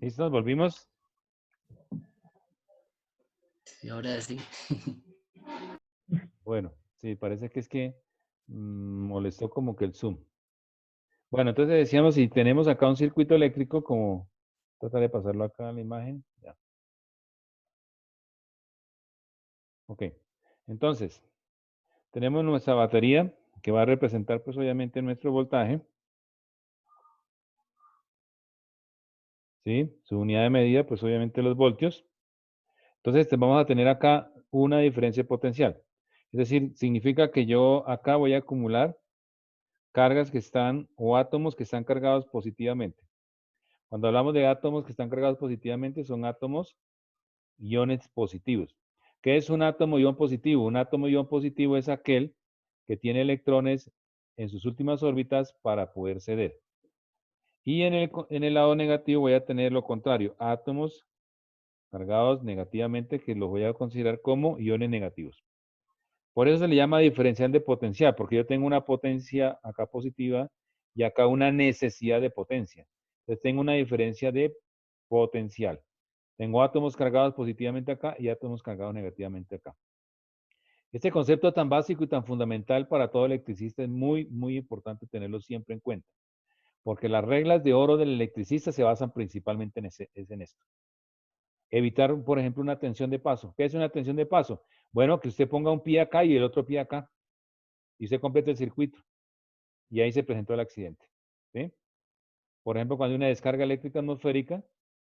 ¿Listos? ¿Volvimos? Sí, ahora sí. Bueno, sí, parece que es que molestó como que el Zoom. Bueno, entonces decíamos, si tenemos acá un circuito eléctrico, como tratar de pasarlo acá a la imagen. Ya. Ok. Entonces, tenemos nuestra batería que va a representar, pues obviamente, nuestro voltaje. ¿Sí? Su unidad de medida, pues obviamente los voltios. Entonces, vamos a tener acá una diferencia potencial. Es decir, significa que yo acá voy a acumular cargas que están, o átomos que están cargados positivamente. Cuando hablamos de átomos que están cargados positivamente, son átomos iones positivos. ¿Qué es un átomo ion positivo? Un átomo ion positivo es aquel que tiene electrones en sus últimas órbitas para poder ceder. Y en el lado negativo voy a tener lo contrario, átomos cargados negativamente, que los voy a considerar como iones negativos. Por eso se le llama diferencial de potencial, porque yo tengo una potencia acá positiva y acá una necesidad de potencia. Entonces tengo una diferencia de potencial. Tengo átomos cargados positivamente acá y átomos cargados negativamente acá. Este concepto tan básico y tan fundamental para todo electricista es muy, muy importante tenerlo siempre en cuenta, porque las reglas de oro del electricista se basan principalmente en esto. Evitar, por ejemplo, una tensión de paso. ¿Qué es una tensión de paso? Bueno, que usted ponga un pie acá y el otro pie acá y usted complete el circuito. Y ahí se presentó el accidente. ¿Sí? Por ejemplo, cuando hay una descarga eléctrica atmosférica,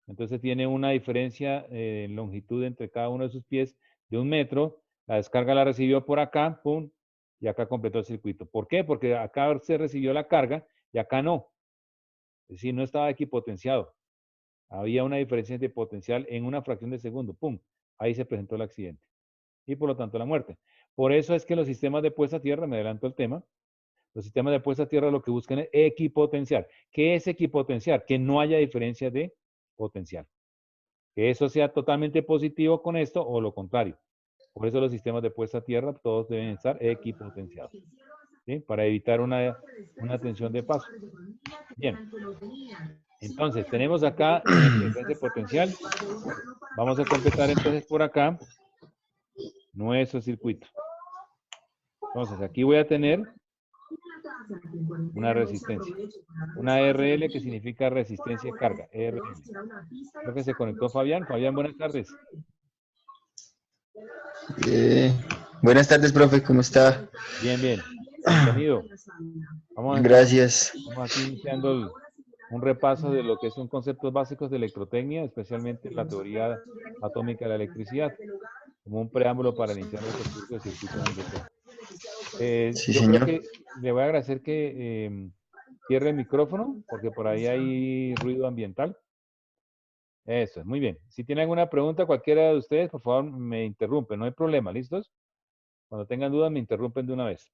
entonces tiene una diferencia en longitud entre cada uno de sus pies de 1 metro. La descarga la recibió por acá, pum, y acá completó el circuito. ¿Por qué? Porque acá se recibió la carga y acá no. Es decir, no estaba equipotenciado. Había una diferencia de potencial en una fracción de segundo. ¡Pum! Ahí se presentó el accidente. Y por lo tanto la muerte. Por eso es que los sistemas de puesta a tierra, me adelanto el tema, los sistemas de puesta a tierra lo que buscan es equipotenciar. ¿Qué es equipotenciar? Que no haya diferencia de potencial. Que eso sea totalmente positivo con esto o lo contrario. Por eso los sistemas de puesta a tierra todos deben estar equipotenciados. ¿Sí? Para evitar una tensión de paso. Bien. Entonces, tenemos acá nuestra diferencia potencial. Vamos a completar entonces por acá nuestro circuito. Entonces, aquí voy a tener una resistencia. Una RL que significa resistencia de carga. RL. Creo que se conectó Fabián. Fabián, buenas tardes. Eh, Buenas tardes, profe, ¿cómo está? Bien, bien. Bienvenido. Gracias. Estamos aquí iniciando un repaso de lo que son conceptos básicos de electrotecnia, especialmente la teoría atómica de la electricidad, como un preámbulo para iniciar nuestro curso de circuitos inductores. Sí, Yo creo señor. que le voy a agradecer que cierre el micrófono, porque por ahí hay ruido ambiental. Eso es, muy bien. Si tiene alguna pregunta, cualquiera de ustedes, por favor, me interrumpen, no hay problema, ¿listos? Cuando tengan dudas, me interrumpen de una vez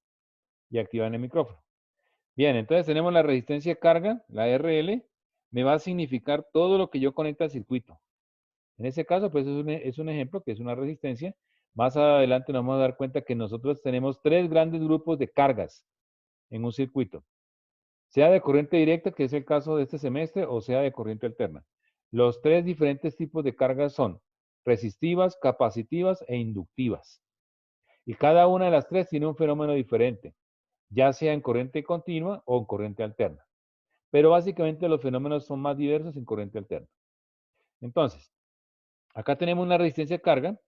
y activan el micrófono. Bien, entonces tenemos la resistencia de carga, la RL, me va a significar todo lo que yo conecte al circuito. En ese caso, pues es un ejemplo que es una resistencia. Más adelante nos vamos a dar cuenta que nosotros tenemos 3 grandes grupos de cargas en un circuito. Sea de corriente directa, que es el caso de este semestre, o sea de corriente alterna. Los 3 diferentes tipos de cargas son resistivas, capacitivas e inductivas. Y cada una de las 3 tiene un fenómeno diferente, ya sea en corriente continua o en corriente alterna. Pero básicamente los fenómenos son más diversos en corriente alterna. Entonces, acá tenemos una resistencia de carga,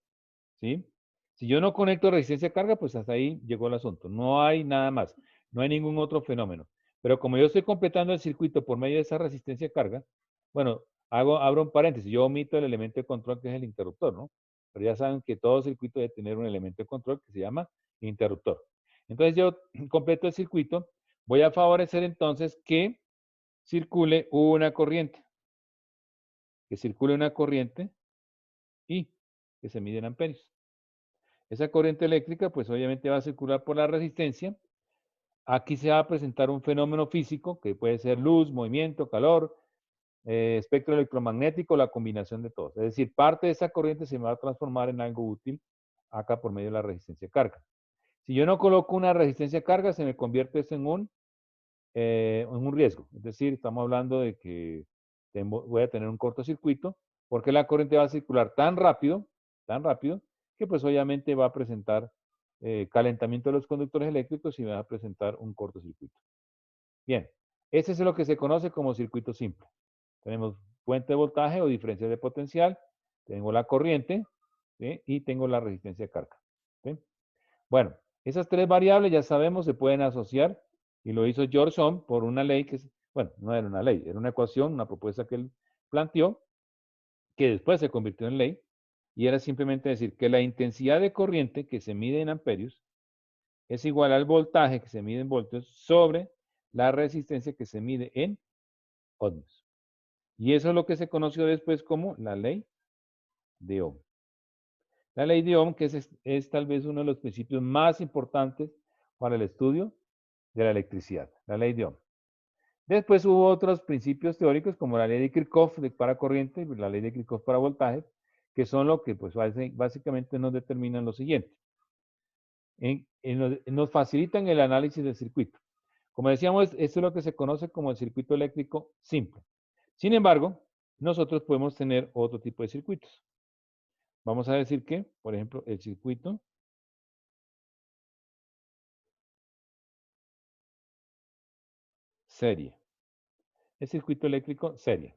¿sí? Si yo no conecto resistencia de carga, pues hasta ahí llegó el asunto. No hay nada más, no hay ningún otro fenómeno. Pero como yo estoy completando el circuito por medio de esa resistencia de carga, bueno, abro un paréntesis, yo omito el elemento de control que es el interruptor, ¿no? Pero ya saben que todo circuito debe tener un elemento de control que se llama interruptor. Entonces yo completo el circuito, voy a favorecer entonces que circule una corriente, y que se mide en amperios. Esa corriente eléctrica, pues obviamente va a circular por la resistencia. Aquí se va a presentar un fenómeno físico que puede ser luz, movimiento, calor, espectro electromagnético, la combinación de todos. Es decir, parte de esa corriente se va a transformar en algo útil acá por medio de la resistencia de carga. Si yo no coloco una resistencia de carga, se me convierte esto en un riesgo. Es decir, estamos hablando de que voy a tener un cortocircuito, porque la corriente va a circular tan rápido, que pues obviamente va a presentar calentamiento de los conductores eléctricos y va a presentar un cortocircuito. Bien, ese es lo que se conoce como circuito simple. Tenemos fuente de voltaje o diferencia de potencial, tengo la corriente, ¿sí? Y tengo la resistencia de carga. ¿Sí? Bueno, esas tres variables ya sabemos se pueden asociar y lo hizo George Ohm por una ley que, bueno, no era una ley, era una ecuación, una propuesta que él planteó, que después se convirtió en ley, y era simplemente decir que la intensidad de corriente que se mide en amperios es igual al voltaje que se mide en voltios sobre la resistencia que se mide en ohms. Y eso es lo que se conoció después como la ley de Ohm. La ley de Ohm, que es tal vez uno de los principios más importantes para el estudio de la electricidad, la ley de Ohm. Después hubo otros principios teóricos como la ley de Kirchhoff para corriente y la ley de Kirchhoff para voltaje, que son lo que pues, básicamente nos determinan lo siguiente. Nos facilitan el análisis del circuito. Como decíamos, esto es lo que se conoce como el circuito eléctrico simple. Sin embargo, nosotros podemos tener otro tipo de circuitos. Vamos a decir que, por ejemplo, el circuito serie. El circuito eléctrico serie.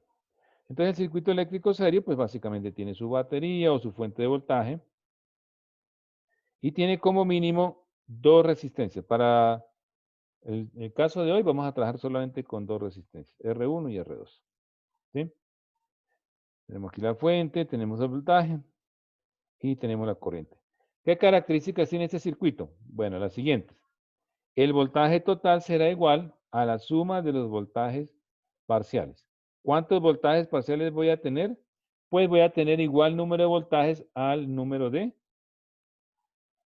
Entonces, el circuito eléctrico serie, pues básicamente tiene su batería o su fuente de voltaje y tiene como mínimo dos resistencias. Para el caso de hoy, vamos a trabajar solamente con dos resistencias, R1 y R2. ¿Sí? Tenemos aquí la fuente, tenemos el voltaje y tenemos la corriente. ¿Qué características tiene este circuito? Bueno, las siguientes. El voltaje total será igual a la suma de los voltajes parciales. ¿Cuántos voltajes parciales voy a tener? Pues voy a tener igual número de voltajes al número de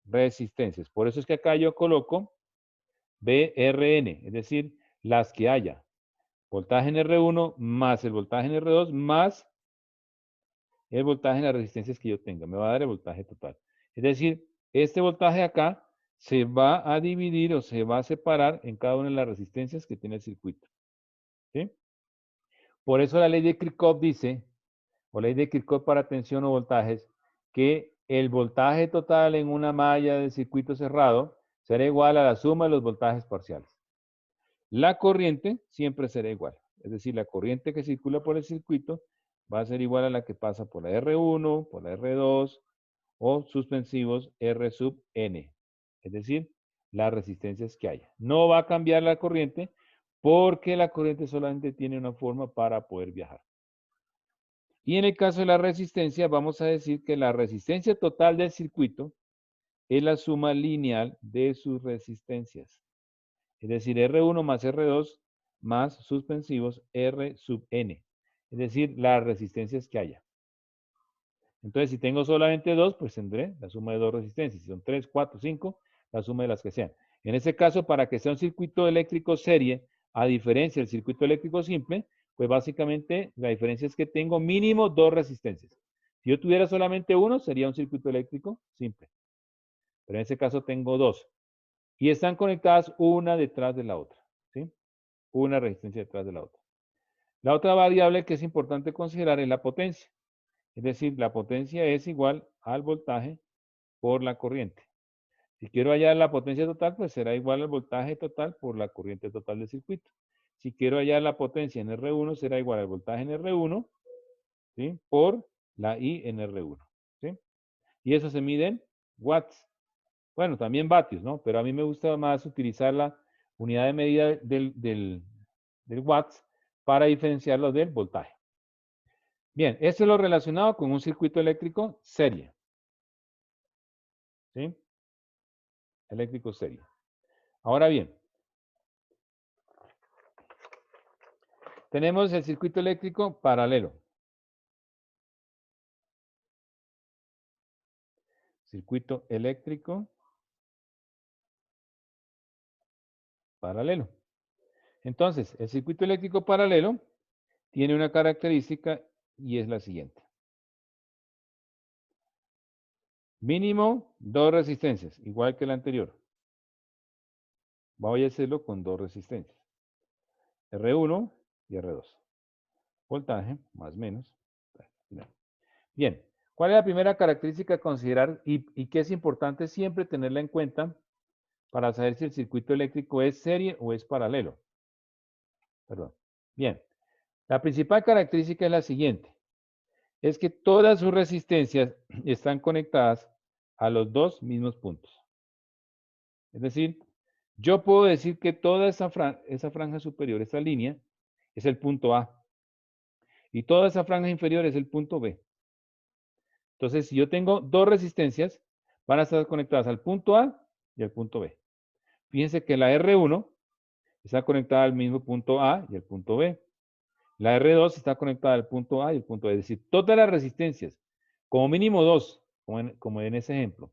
resistencias. Por eso es que acá yo coloco BRN, es decir, las que haya. Voltaje en R1 más el voltaje en R2 más el voltaje en las resistencias que yo tenga. Me va a dar el voltaje total. Es decir, este voltaje acá se va a dividir o se va a separar en cada una de las resistencias que tiene el circuito. ¿Sí? Por eso la ley de Kirchhoff dice, o ley de Kirchhoff para tensión o voltajes, que el voltaje total en una malla de circuito cerrado será igual a la suma de los voltajes parciales. La corriente siempre será igual. Es decir, la corriente que circula por el circuito va a ser igual a la que pasa por la R1, por la R2 o suspensivos R sub N. Es decir, las resistencias que haya. No va a cambiar la corriente porque la corriente solamente tiene una forma para poder viajar. Y en el caso de la resistencia, vamos a decir que la resistencia total del circuito es la suma lineal de sus resistencias. Es decir, R1 más R2 más suspensivos R sub N. Es decir, las resistencias que haya. Entonces, si tengo solamente dos, pues tendré la suma de dos resistencias. Si son 3, 4, 5, la suma de las que sean. En este caso, para que sea un circuito eléctrico serie, a diferencia del circuito eléctrico simple, pues básicamente la diferencia es que tengo mínimo dos resistencias. Si yo tuviera solamente uno, sería un circuito eléctrico simple. Pero en este caso tengo dos. Y están conectadas una detrás de la otra. ¿Sí? Una resistencia detrás de la otra. La otra variable que es importante considerar es la potencia. Es decir, la potencia es igual al voltaje por la corriente. Si quiero hallar la potencia total, pues será igual al voltaje total por la corriente total del circuito. Si quiero hallar la potencia en R1, será igual al voltaje en R1, ¿sí? Por la I en R1. ¿Sí? Y eso se mide en watts. Bueno, también vatios, ¿no? Pero a mí me gusta más utilizar la unidad de medida del watts para diferenciarlo del voltaje. Bien, esto es lo relacionado con un circuito eléctrico serie. ¿Sí? Eléctrico serie. Ahora bien, tenemos el circuito eléctrico paralelo. Circuito eléctrico paralelo. Entonces, el circuito eléctrico paralelo tiene una característica y es la siguiente. Mínimo dos resistencias, igual que el anterior. Voy a hacerlo con dos resistencias. R1 y R2. voltaje, más menos. Bien, ¿cuál es la primera característica a considerar y qué es importante siempre tenerla en cuenta para saber si el circuito eléctrico es serie o es paralelo? Perdón. Bien, la principal característica es la siguiente. Es que todas sus resistencias están conectadas a los dos mismos puntos. Es decir, yo puedo decir que toda esa franja superior, esa línea, es el punto A. Y toda esa franja inferior es el punto B. Entonces, si yo tengo dos resistencias, van a estar conectadas al punto A y al punto B. Fíjense que la R1 está conectada al mismo punto A y al punto B. La R2 está conectada al punto A y al punto B. Es decir, todas las resistencias, como mínimo dos, como en ese ejemplo.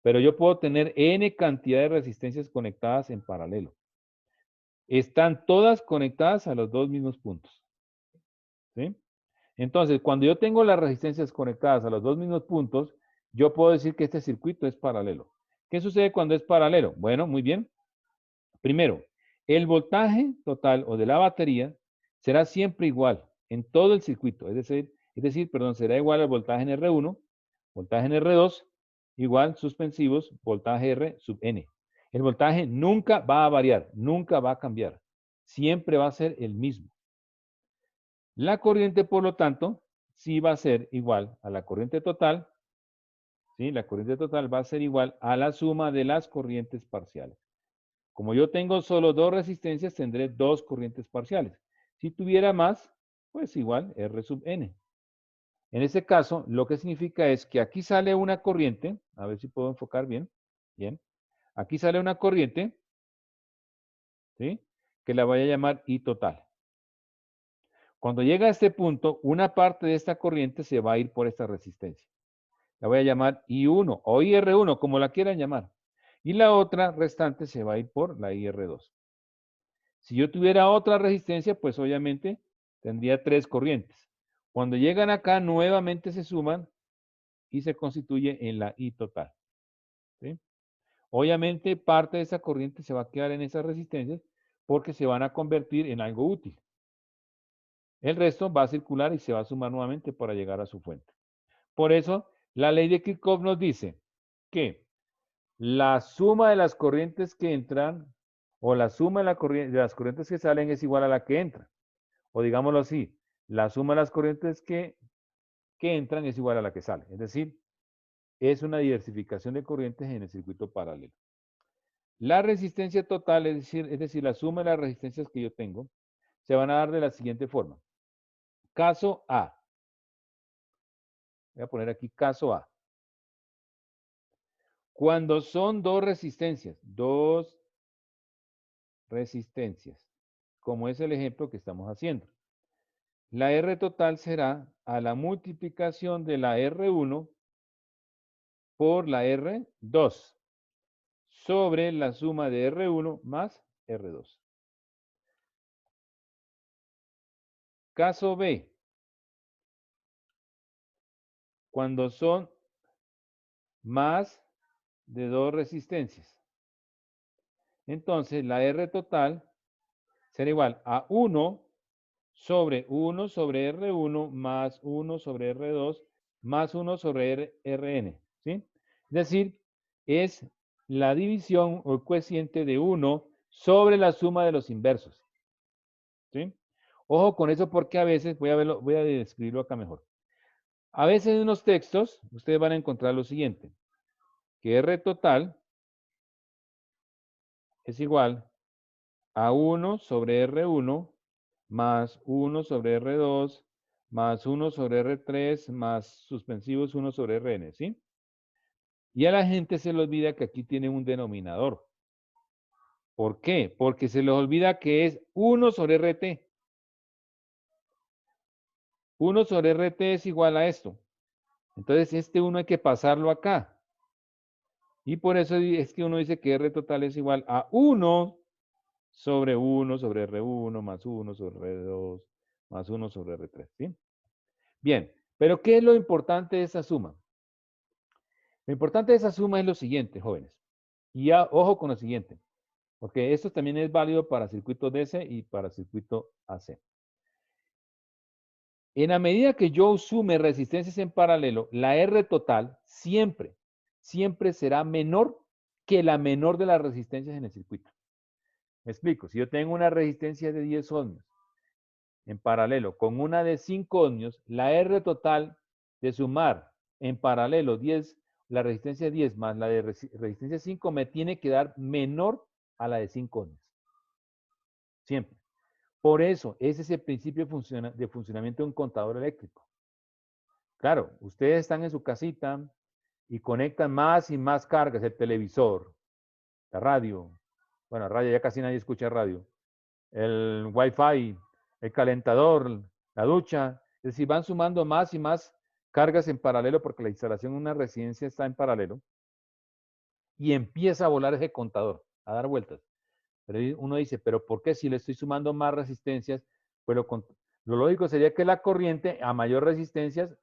Pero yo puedo tener N cantidad de resistencias conectadas en paralelo. Están todas conectadas a los dos mismos puntos. ¿Sí? Entonces, cuando yo tengo las resistencias conectadas a los dos mismos puntos, yo puedo decir que este circuito es paralelo. ¿Qué sucede cuando es paralelo? Bueno, muy bien. Primero, el voltaje total o de la batería será siempre igual en todo el circuito. Es decir, será igual al voltaje en R1, voltaje en R2, igual suspensivos, voltaje R sub N. El voltaje nunca va a variar, nunca va a cambiar. Siempre va a ser el mismo. La corriente, por lo tanto, sí va a ser igual a la corriente total. ¿Sí? La corriente total va a ser igual a la suma de las corrientes parciales. Como yo tengo solo dos resistencias, tendré dos corrientes parciales. Si tuviera más, pues igual R sub N. En este caso, lo que significa es que aquí sale una corriente, a ver si puedo enfocar bien. Bien. Aquí sale una corriente, ¿sí? Que la voy a llamar I total. Cuando llega a este punto, una parte de esta corriente se va a ir por esta resistencia. La voy a llamar I1 o IR1, como la quieran llamar. Y la otra restante se va a ir por la IR2. Si yo tuviera otra resistencia, pues obviamente tendría tres corrientes. Cuando llegan acá, nuevamente se suman y se constituye en la I total. ¿Sí? Obviamente, parte de esa corriente se va a quedar en esas resistencias porque se van a convertir en algo útil. El resto va a circular y se va a sumar nuevamente para llegar a su fuente. Por eso, la ley de Kirchhoff nos dice que la suma de las corrientes que entran o la suma de las corrientes que salen es igual a la que entra. O digámoslo así, la suma de las corrientes que entran es igual a la que sale. Es decir, es una diversificación de corrientes en el circuito paralelo. La resistencia total, es decir, la suma de las resistencias que yo tengo, se van a dar de la siguiente forma. Caso A. Voy a poner aquí caso A. Cuando son dos resistencias, como es el ejemplo que estamos haciendo. La R total será a la multiplicación de la R1 por la R2 sobre la suma de R1 más R2. Caso B. Cuando son más de dos resistencias. Entonces, la R total será igual a 1 sobre R1 más 1 sobre R2 más 1 sobre Rn. ¿Sí? Es decir, es la división o el coeficiente de 1 sobre la suma de los inversos. ¿Sí? Ojo con eso porque a veces, voy a describirlo acá mejor. A veces en unos textos ustedes van a encontrar lo siguiente, que R total es igual a 1 sobre R1 más 1 sobre R2 más 1 sobre R3 más suspensivos 1 sobre Rn, ¿sí? Y a la gente se le olvida que aquí tiene un denominador. ¿Por qué? Porque se les olvida que es 1 sobre RT. 1 sobre RT es igual a esto. Entonces, este 1 hay que pasarlo acá. Y por eso es que uno dice que R total es igual a 1 sobre R1 más 1 sobre R2 más 1 sobre R3, ¿sí? Bien, pero ¿qué es lo importante de esa suma? Lo importante de esa suma es lo siguiente, jóvenes. Y ya, ojo con lo siguiente, porque esto también es válido para circuito DC y para circuito AC. En la medida que yo sume resistencias en paralelo, la R total siempre será menor que la menor de las resistencias en el circuito. Me explico. Si yo tengo una resistencia de 10 ohmios en paralelo con una de 5 ohmios, la R total de sumar en paralelo 10, la resistencia 10 más la de resistencia 5 me tiene que dar menor a la de 5 ohmios. Siempre. Por eso, ese es el principio de funcionamiento de un contador eléctrico. Claro, ustedes están en su casita y conectan más y más cargas, el televisor, la radio, bueno, radio ya casi nadie escucha radio, el Wi-Fi, el calentador, la ducha, es decir, van sumando más y más cargas en paralelo porque la instalación de una residencia está en paralelo y empieza a volar ese contador, a dar vueltas. Pero uno dice, ¿pero por qué si le estoy sumando más resistencias? Pues lo lógico sería que la corriente a mayor resistencias,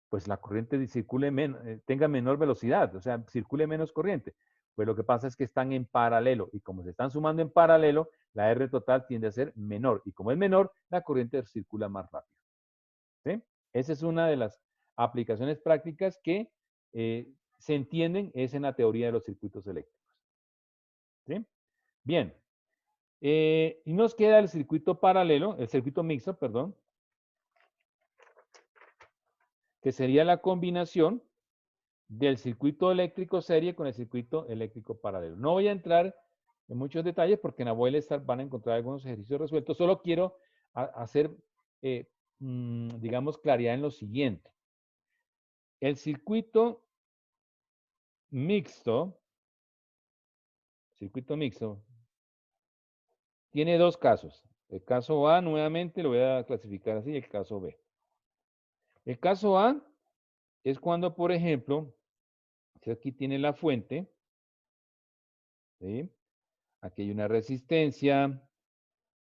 pues la corriente circule tenga menor velocidad, o sea, circule menos corriente. Pues lo que pasa es que están en paralelo y como se están sumando en paralelo, la R total tiende a ser menor y como es menor, la corriente circula más rápido. ¿Sí? Esa es una de las aplicaciones prácticas que se entienden, es en la teoría de los circuitos eléctricos. ¿Sí? Bien. Y nos queda el circuito paralelo, el circuito mixto, perdón, que sería la combinación del circuito eléctrico serie con el circuito eléctrico paralelo. No voy a entrar en muchos detalles porque en la Vuelestar van a encontrar algunos ejercicios resueltos. Solo quiero hacer, digamos, claridad en lo siguiente. El circuito mixto, tiene dos casos. El caso A, nuevamente, lo voy a clasificar así, y el caso B. El caso A es cuando, por ejemplo, si aquí tiene la fuente, ¿sí? Aquí hay una resistencia,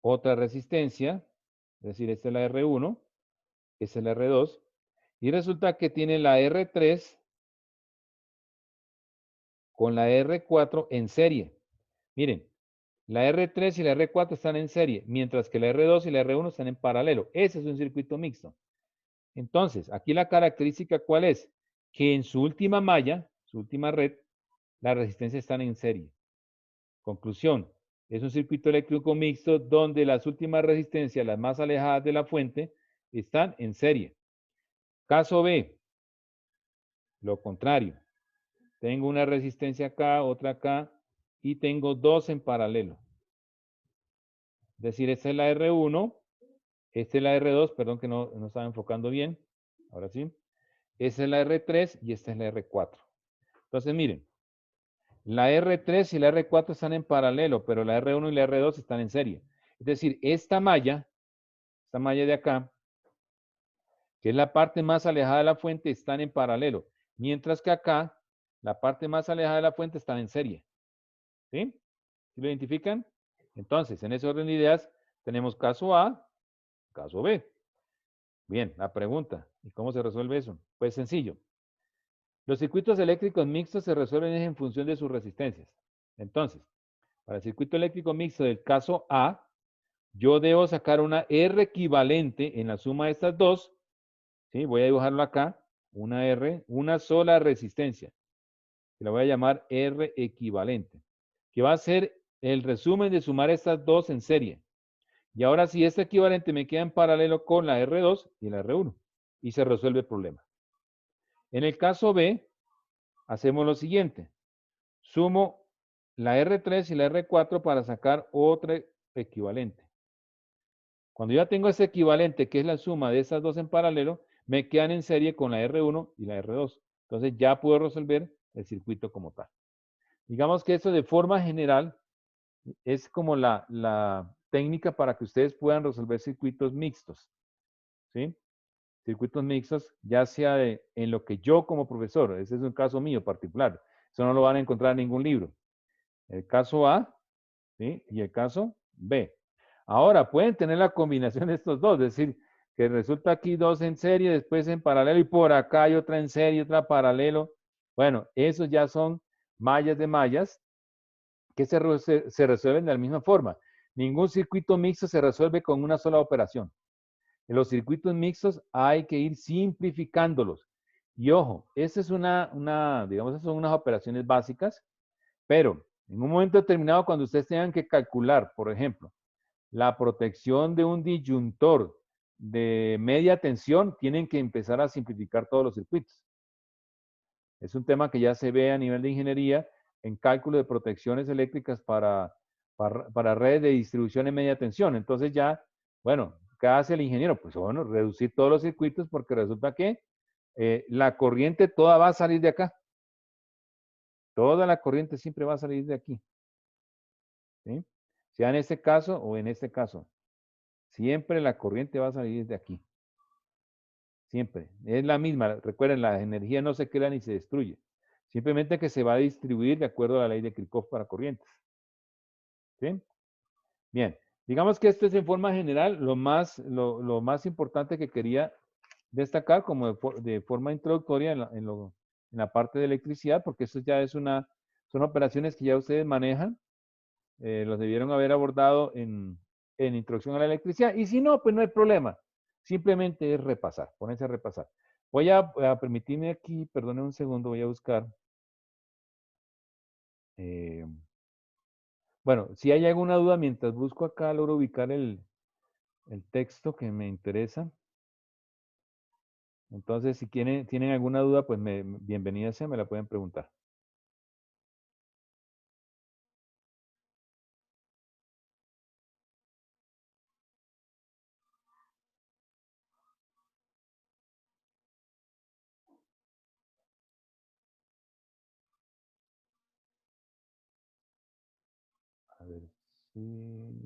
otra resistencia, es decir, esta es la R1, esta es la R2, y resulta que tiene la R3 con la R4 en serie. Miren, la R3 y la R4 están en serie, mientras que la R2 y la R1 están en paralelo. Ese es un circuito mixto. Entonces, aquí la característica, ¿cuál es? Que en su última malla, su última red, las resistencias están en serie. Conclusión, es un circuito eléctrico mixto donde las últimas resistencias, las más alejadas de la fuente, están en serie. Caso B, lo contrario. Tengo una resistencia acá, otra acá, y tengo dos en paralelo. Es decir, esta es la R1, esta es la R2, perdón que no estaba enfocando bien, ahora sí. Esta es la R3 y esta es la R4. Entonces, miren, la R3 y la R4 están en paralelo, pero la R1 y la R2 están en serie. Es decir, esta malla de acá, que es la parte más alejada de la fuente, están en paralelo. Mientras que acá, la parte más alejada de la fuente están en serie. ¿Sí? ¿Sí lo identifican? Entonces, en ese orden de ideas, tenemos caso A, caso B. Bien, la pregunta, ¿y cómo se resuelve eso? Pues sencillo. Los circuitos eléctricos mixtos se resuelven en función de sus resistencias. Entonces, para el circuito eléctrico mixto del caso A, yo debo sacar una R equivalente en la suma de estas dos. ¿Sí? Voy a dibujarlo acá. Una R, una sola resistencia. Que la voy a llamar R equivalente. Que va a ser el resumen de sumar estas dos en serie. Y ahora sí, este equivalente me queda en paralelo con la R2 y la R1. Y se resuelve el problema. En el caso B, hacemos lo siguiente. Sumo la R3 y la R4 para sacar otra equivalente. Cuando ya tengo ese equivalente, que es la suma de esas dos en paralelo, me quedan en serie con la R1 y la R2. Entonces ya puedo resolver el circuito como tal. Digamos que esto de forma general es como la técnica para que ustedes puedan resolver circuitos mixtos. ¿Sí? Circuitos mixtos, ya sea en lo que yo como profesor, ese es un caso mío particular, eso no lo van a encontrar en ningún libro. El caso A, ¿sí? Y el caso B. Ahora, pueden tener la combinación de estos dos, es decir, que resulta aquí dos en serie, después en paralelo, y por acá hay otra en serie, otra paralelo. Bueno, esos ya son mallas de mallas que se resuelven de la misma forma. Ningún circuito mixto se resuelve con una sola operación. En los circuitos mixtos hay que ir simplificándolos. Y ojo, esta es digamos, estas son unas operaciones básicas, pero en un momento determinado, cuando ustedes tengan que calcular, por ejemplo, la protección de un disyuntor de media tensión, tienen que empezar a simplificar todos los circuitos. Es un tema que ya se ve a nivel de ingeniería en cálculo de protecciones eléctricas para redes de distribución en media tensión. Entonces ya, bueno, ¿qué hace el ingeniero? Pues bueno, reducir todos los circuitos porque resulta que la corriente toda va a salir de acá. Toda la corriente siempre va a salir de aquí. ¿Sí? Sea en este caso o en este caso. Siempre la corriente va a salir de aquí. Siempre. Es la misma. Recuerden, la energía no se crea ni se destruye. Simplemente que se va a distribuir de acuerdo a la ley de Kirchhoff para corrientes. ¿Sí? Bien. Digamos que esto es en forma general lo más importante que quería destacar como de forma introductoria en la parte de electricidad, porque eso ya son operaciones que ya ustedes manejan. Los debieron haber abordado en introducción a la electricidad. Y si no, pues no hay problema. Simplemente es repasar, ponerse a repasar. Voy a permitirme aquí, perdone un segundo, voy a buscar. Bueno, si hay alguna duda, mientras busco acá, logro ubicar el texto que me interesa. Entonces, si tienen alguna duda, pues bienvenida sea, me la pueden preguntar. A ver si...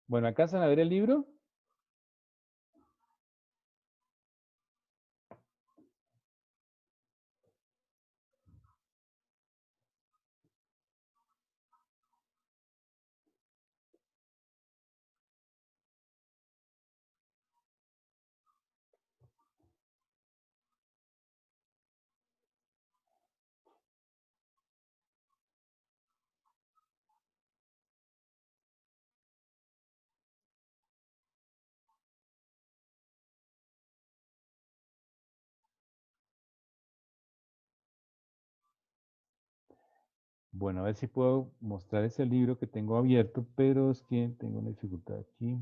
Bueno, acá se van a ver el libro. Bueno, a ver si puedo mostrar ese libro que tengo abierto, pero es que tengo una dificultad aquí.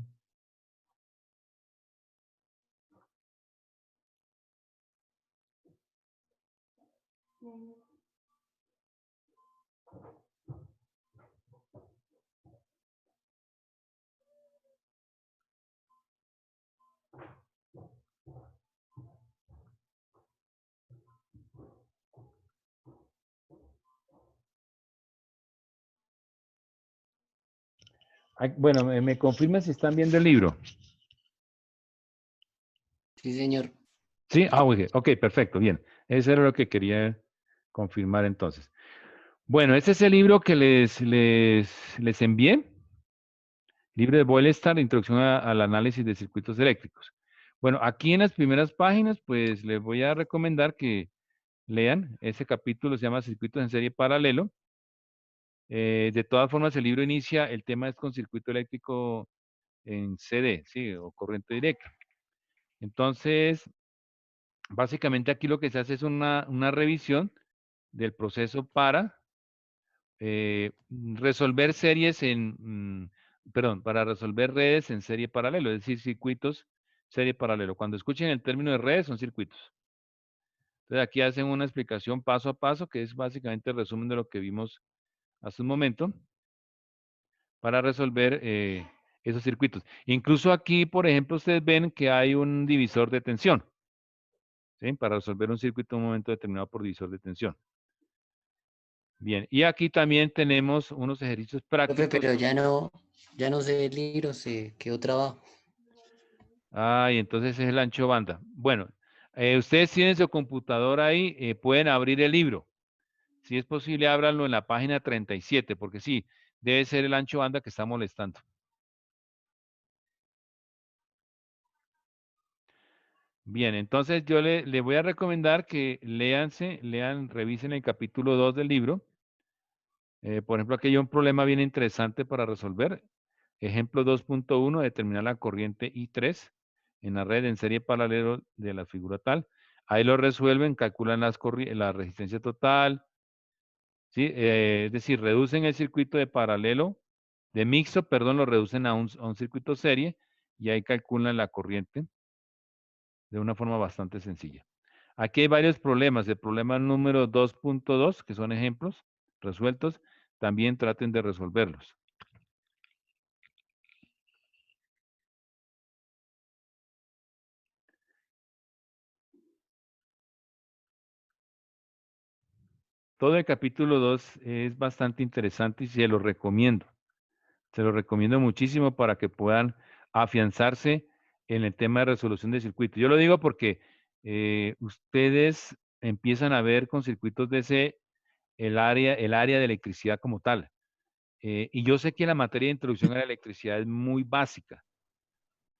Bueno, me confirma si están viendo el libro. Sí, señor. Sí, ok, perfecto, bien. Eso era lo que quería confirmar entonces. Bueno, este es el libro que les envié. Libro de Boylestar, Introducción al análisis de circuitos eléctricos. Bueno, aquí en las primeras páginas, pues les voy a recomendar que lean. Ese capítulo se llama Circuitos en serie paralelo. De todas formas, el libro inicia, el tema es con circuito eléctrico en CD, ¿sí? O corriente directa. Entonces, básicamente aquí lo que se hace es una revisión del proceso para resolver para resolver redes en serie paralelo, es decir, circuitos serie paralelo. Cuando escuchen el término de redes, son circuitos. Entonces, aquí hacen una explicación paso a paso, que es básicamente el resumen de lo que vimos hace un momento, para resolver esos circuitos. Incluso aquí, por ejemplo, ustedes ven que hay un divisor de tensión, ¿sí? Para resolver un circuito en un momento determinado por divisor de tensión. Bien, y aquí también tenemos unos ejercicios Profe, prácticos. pero ya no se ve el libro, se quedó trabado. Ah, y entonces es el ancho banda. Bueno, Ustedes tienen su computadora ahí, pueden abrir el libro. Si es posible, ábranlo en la página 37, porque sí, debe ser el ancho banda que está molestando. Bien, entonces yo le voy a recomendar que revisen el capítulo 2 del libro. Por ejemplo, aquí hay un problema bien interesante para resolver. Ejemplo 2.1, determinar la corriente I3 en la red en serie paralelo de la figura tal. Ahí lo resuelven, calculan la resistencia total, ¿sí? Es decir, reducen el circuito de paralelo, de mixto, perdón, lo reducen a un circuito serie y ahí calculan la corriente de una forma bastante sencilla. Aquí hay varios problemas. El problema número 2.2, que son ejemplos resueltos, también traten de resolverlos. Todo el capítulo 2 es bastante interesante y se lo recomiendo. Se lo recomiendo muchísimo para que puedan afianzarse en el tema de resolución de circuitos. Yo lo digo porque ustedes empiezan a ver con circuitos DC el área de electricidad como tal. Y yo sé que la materia de introducción a la electricidad es muy básica,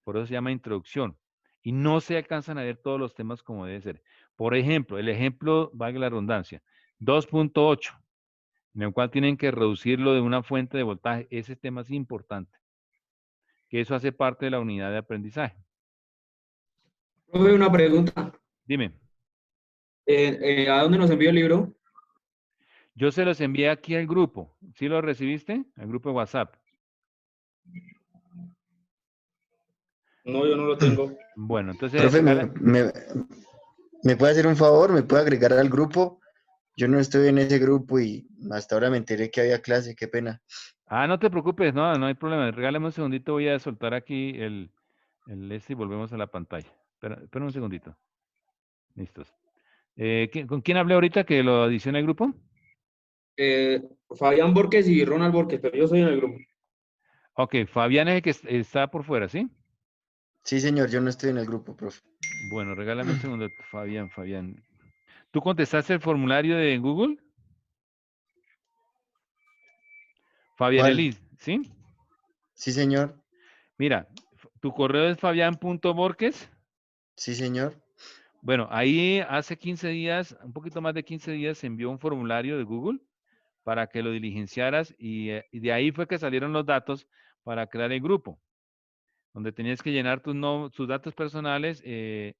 por eso se llama introducción. Y no se alcanzan a ver todos los temas como debe ser. Por ejemplo, el ejemplo, valga la redundancia, 2.8, en el cual tienen que reducirlo de una fuente de voltaje. Ese tema es importante, que eso hace parte de la unidad de aprendizaje. Profe, una pregunta. Dime. ¿A dónde nos envió el libro? Yo se los envié aquí al grupo. ¿Sí lo recibiste? Al grupo de WhatsApp. No, yo no lo tengo. Bueno, entonces Profe, ¿me puede hacer un favor? ¿Me puede agregar al grupo? Yo no estoy en ese grupo y hasta ahora me enteré que había clase, qué pena. no te preocupes, no hay problema. Regálame un segundito, voy a soltar aquí y volvemos a la pantalla. Espera un segundito. Listos. ¿Con quién hablé ahorita que lo adicione al grupo? Fabián Borges y Ronald Borges, pero yo soy en el grupo. Ok, Fabián es el que está por fuera, ¿sí? Sí, señor, yo no estoy en el grupo, profe. Bueno, regálame un segundo, Fabián. ¿Tú contestaste el formulario de Google? Fabián ¿Cuál? Elis, ¿sí? Sí, señor. Mira, tu correo es fabián.borges. Sí, señor. Bueno, ahí hace 15 días, un poquito más de 15 días, se envió un formulario de Google para que lo diligenciaras y de ahí fue que salieron los datos para crear el grupo, donde tenías que llenar tus datos personales y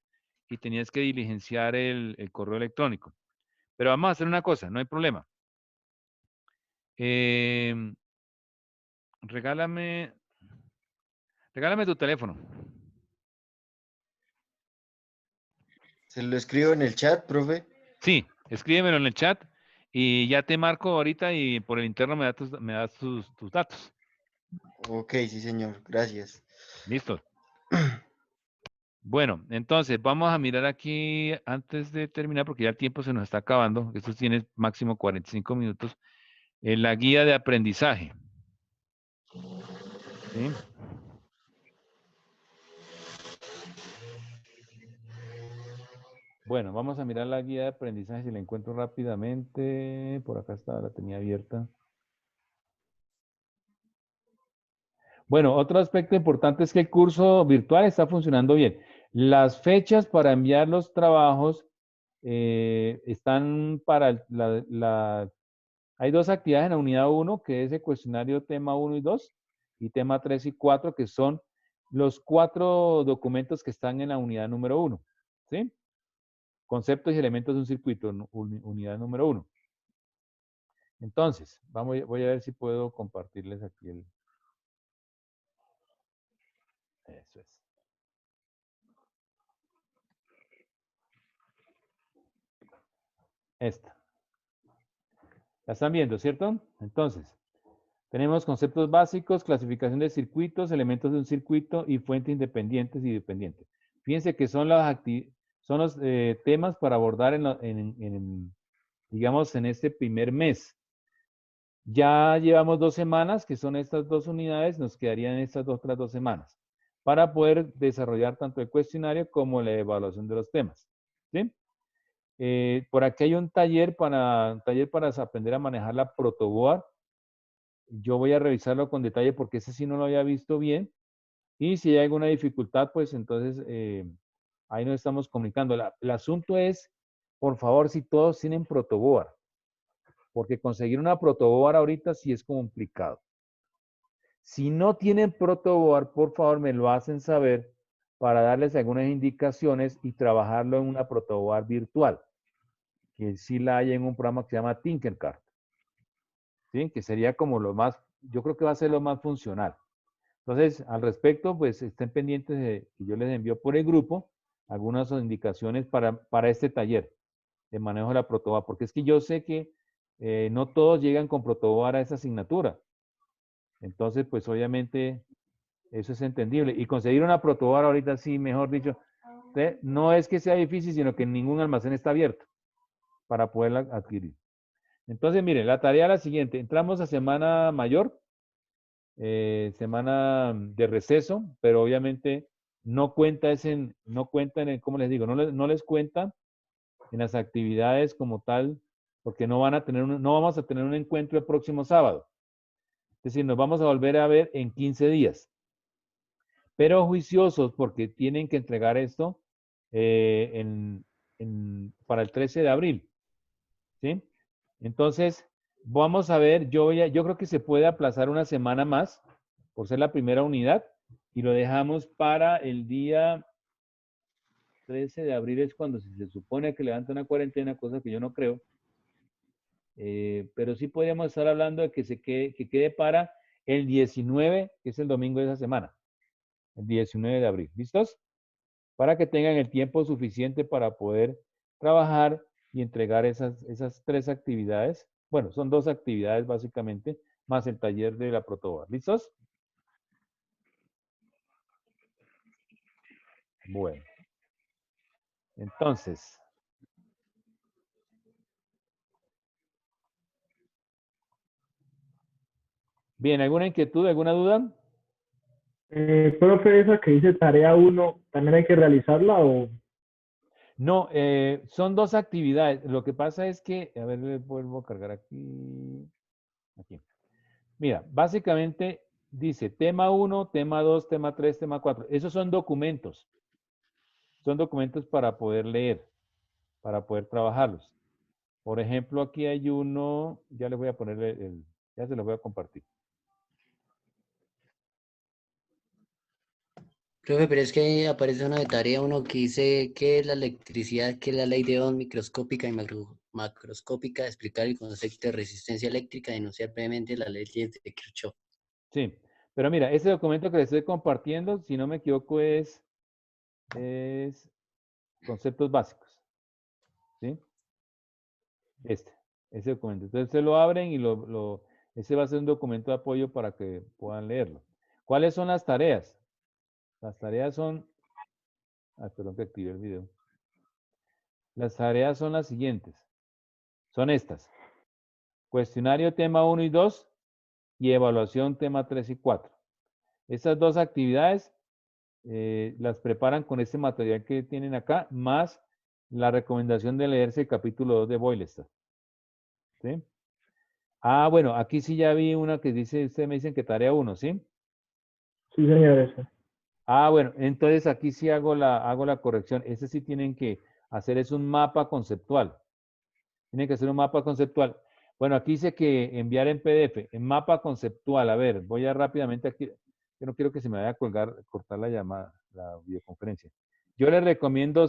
tenías que diligenciar el correo electrónico. Pero vamos a hacer una cosa, no hay problema. Em, regálame tu teléfono. Se lo escribo en el chat, profe. Sí, escríbemelo en el chat y ya te marco ahorita y por el interno me das tus datos. Ok, sí, señor. Gracias. Listo. Bueno, entonces vamos a mirar aquí antes de terminar, porque ya el tiempo se nos está acabando. Esto tiene máximo 45 minutos. En la guía de aprendizaje. ¿Sí? Bueno, vamos a mirar la guía de aprendizaje si la encuentro rápidamente. Por acá está, la tenía abierta. Bueno, otro aspecto importante es que el curso virtual está funcionando bien. Las fechas para enviar los trabajos están para hay dos actividades en la unidad 1, que es el cuestionario tema 1 y 2, y tema 3 y 4, que son los 4 documentos que están en la unidad número 1. ¿Sí? Conceptos y elementos de un circuito, unidad número 1. Entonces, voy a ver si puedo compartirles aquí el... Eso es. Esta. La están viendo, ¿cierto? Entonces, tenemos conceptos básicos, clasificación de circuitos, elementos de un circuito y fuentes independientes y dependientes. Fíjense que son los temas para abordar digamos, en este primer mes. Ya llevamos 2 semanas, que son estas 2 unidades, nos quedarían estas otras 2 semanas para poder desarrollar tanto el cuestionario como la evaluación de los temas. ¿sí? Por aquí hay un taller para aprender a manejar la protoboard. Yo voy a revisarlo con detalle porque ese sí no lo había visto bien. Y si hay alguna dificultad, pues entonces ahí nos estamos comunicando. El asunto es, por favor, si todos tienen protoboard, porque conseguir una protoboard ahorita sí es complicado. Si no tienen protoboard, por favor, me lo hacen saber para darles algunas indicaciones y trabajarlo en una protoboard virtual, que sí la hay en un programa que se llama Tinkercad, ¿sí? Que sería como lo más, yo creo que va a ser lo más funcional. Entonces, al respecto, pues estén pendientes de que yo les envío por el grupo algunas indicaciones para este taller de manejo de la protoboard, porque es que yo sé que no todos llegan con protoboard a esa asignatura. Entonces, pues obviamente eso es entendible. Y conseguir una protoboard ahorita sí, mejor dicho, no es que sea difícil, sino que ningún almacén está abierto para poderla adquirir. Entonces, miren, la tarea es la siguiente. Entramos a semana mayor, semana de receso, pero obviamente no cuenta no cuentan en, ¿cómo les digo? No les cuenta en las actividades como tal, porque no vamos a tener un encuentro el próximo sábado. Es decir, nos vamos a volver a ver en 15 días. Pero juiciosos porque tienen que entregar esto para el 13 de abril. ¿Sí? Entonces, vamos a ver, yo creo que se puede aplazar una semana más por ser la primera unidad y lo dejamos para el día 13 de abril es cuando se supone que levanta una cuarentena, cosa que yo no creo. Pero sí podríamos estar hablando de que quede para el 19, que es el domingo de esa semana. El 19 de abril. ¿Listos? Para que tengan el tiempo suficiente para poder trabajar y entregar esas 3 actividades. Bueno, son 2 actividades básicamente, más el taller de la protoboard. ¿Listos? Bueno. Entonces. Bien, ¿alguna inquietud, alguna duda? Profe, esa que dice tarea 1, ¿también hay que realizarla o...? No, son 2 actividades. Lo que pasa es que, a ver, vuelvo a cargar aquí. Aquí. Mira, básicamente dice tema 1, tema 2, tema 3, tema 4. Esos son documentos. Son documentos para poder leer, para poder trabajarlos. Por ejemplo, aquí hay uno, ya les voy a poner ya se los voy a compartir. Profe, pero es que aparece una de tarea uno que dice qué es la electricidad, qué es la ley de Ohm microscópica y macroscópica, explicar el concepto de resistencia eléctrica, denunciar previamente la ley de Kirchhoff. Sí, pero mira, este documento que les estoy compartiendo, si no me equivoco, es conceptos básicos. ¿Sí? Ese documento. Entonces se lo abren y ese va a ser un documento de apoyo para que puedan leerlo. ¿Cuáles son las tareas? Las tareas son... perdón que activé el video. Las tareas son las siguientes. Son estas. Cuestionario tema 1 y 2 y evaluación tema 3 y 4. Estas 2 actividades las preparan con este material que tienen acá, más la recomendación de leerse el capítulo 2 de Boylestad. ¿Sí? Ah, bueno, aquí sí ya vi una que dice, ustedes me dicen que tarea 1, ¿sí? Sí, señor, esa. Ah, bueno, entonces aquí sí hago la corrección. Ese sí tienen que hacer es un mapa conceptual. Tienen que hacer un mapa conceptual. Bueno, aquí dice que enviar en PDF, en mapa conceptual. A ver, voy a rápidamente aquí. Yo no quiero que se me vaya a cortar la llamada, la videoconferencia. Yo les recomiendo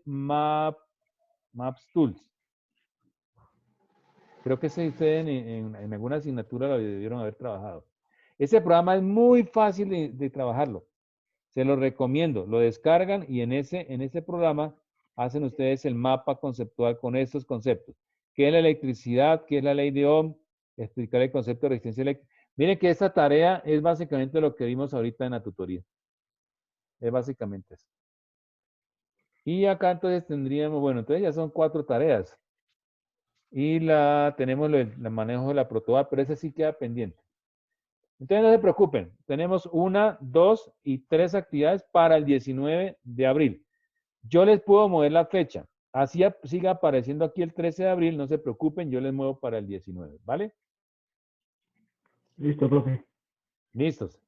Maps Tools. Creo que ustedes en alguna asignatura lo debieron haber trabajado. Ese programa es muy fácil de trabajarlo. Se lo recomiendo. Lo descargan y en ese programa hacen ustedes el mapa conceptual con estos conceptos. ¿Qué es la electricidad? ¿Qué es la ley de Ohm? Explicar el concepto de resistencia eléctrica. Miren que esta tarea es básicamente lo que vimos ahorita en la tutoría. Es básicamente eso. Y acá entonces tendríamos, bueno, entonces ya son 4 tareas. Y tenemos el manejo de la protoboard, pero ese sí queda pendiente. Entonces no se preocupen, tenemos 1, 2 y 3 actividades para el 19 de abril. Yo les puedo mover la fecha. Así siga apareciendo aquí el 13 de abril, no se preocupen, yo les muevo para el 19, ¿vale? Listo, profe. Listos.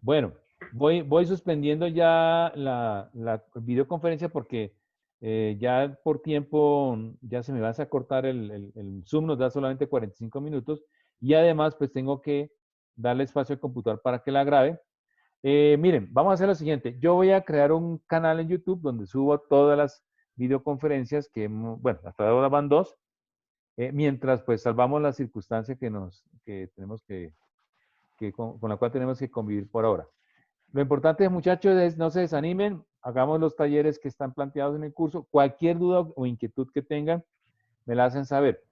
Bueno, voy suspendiendo ya la videoconferencia porque ya por tiempo ya se me va a cortar el Zoom, nos da solamente 45 minutos y además pues tengo que darle espacio al computador para que la grabe. Miren, vamos a hacer lo siguiente. Yo voy a crear un canal en YouTube donde subo todas las videoconferencias bueno, hasta ahora van 2, mientras pues salvamos la circunstancia que tenemos con la cual tenemos que convivir por ahora. Lo importante, muchachos, es no se desanimen, hagamos los talleres que están planteados en el curso. Cualquier duda o inquietud que tengan, me la hacen saber.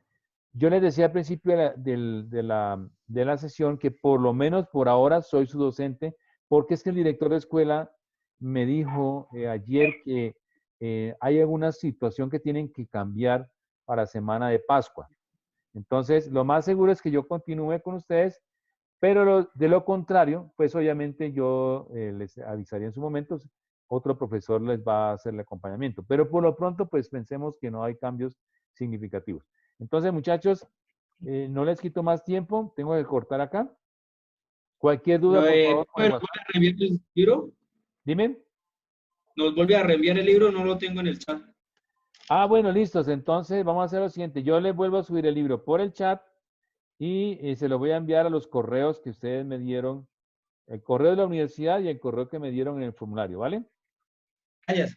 Yo les decía al principio de la sesión que por lo menos por ahora soy su docente, porque es que el director de escuela me dijo ayer que hay alguna situación que tienen que cambiar para Semana de Pascua. Entonces, lo más seguro es que yo continúe con ustedes, pero de lo contrario, pues obviamente yo les avisaría en su momento, otro profesor les va a hacer el acompañamiento. Pero por lo pronto, pues pensemos que no hay cambios significativos. Entonces, muchachos, no les quito más tiempo, tengo que cortar acá. Cualquier duda, por favor, por ¿Nos WhatsApp. vuelve a reenviar el libro? Dime. ¿Nos vuelve a reenviar el libro? No lo tengo en el chat. Ah, bueno, listos. Entonces, vamos a hacer lo siguiente. Yo les vuelvo a subir el libro por el chat y se lo voy a enviar a los correos que ustedes me dieron, el correo de la universidad y el correo que me dieron en el formulario, ¿vale? Gracias.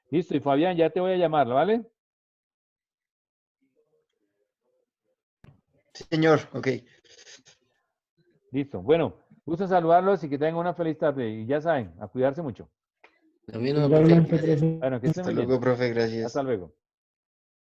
Listo. Y Fabián, ya te voy a llamar, ¿vale? Señor, ok. Listo. Bueno, gusto saludarlos y que tengan una feliz tarde. Y ya saben, a cuidarse mucho. Lo mismo, profe. Igualmente, Gracias. profe. Bueno, que estén Hasta muy bien. luego, profe, gracias. Hasta luego.